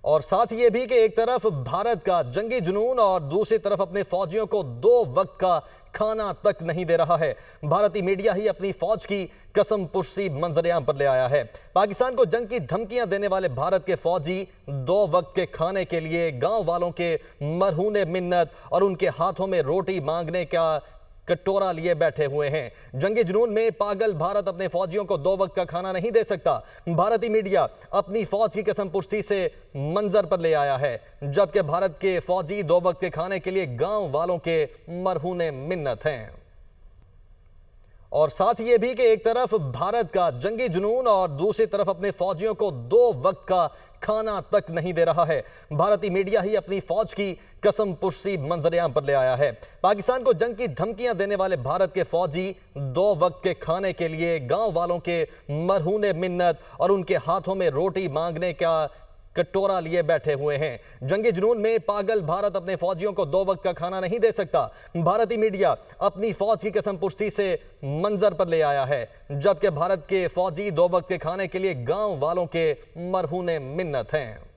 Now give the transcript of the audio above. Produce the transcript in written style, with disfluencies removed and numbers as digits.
और साथ ये भी कि एक तरफ भारत का जंगी जुनून और दूसरी तरफ अपने फौजियों को 2 वक्त का खाना तक नहीं दे रहा है। भारतीय मीडिया ही अपनी फौज की कसम पुर्सी मंजरेआम पर ले आया है। पाकिस्तान को जंग की धमकियां देने वाले भारत के फौजी 2 वक्त के खाने के लिए गांव वालों के मरहूने मिन्नत और उनके हाथों में रोटी मांगने का कटोरा लिए बैठे हुए हैं। जंगी जुनून में पागल भारत अपने फौजियों को 2 वक्त का खाना नहीं दे सकता। भारतीय मीडिया अपनी फौज की कसम पुर्सी से मंजर पर ले आया है, जबकि भारत के फौजी 2 वक्त के खाने के लिए गांव वालों के मरहूने मिन्नत हैं। और साथ ये भी कि एक तरफ भारत का जंगी जुनून और दूसरी तरफ अपने फौजियों को 2 वक्त का खाना तक नहीं दे रहा है। भारतीय मीडिया ही अपनी फौज की कसम पुर्सी मंजरेआम पर ले आया है। पाकिस्तान को जंग की धमकियां देने वाले भारत के फौजी 2 वक्त के खाने के लिए गांव वालों के मरहूने मिन्नत और उनके हाथों में रोटी मांगने का कटोरा लिए बैठे हुए हैं। जंगी जुनून में पागल भारत अपने फौजियों को 2 वक्त का खाना नहीं दे सकता। भारतीय मीडिया अपनी फौज की कसम पुर्सी से मंजर पर ले आया है, जबकि भारत के फौजी 2 वक्त के खाने के लिए गांव वालों के मरहूने मिन्नत हैं।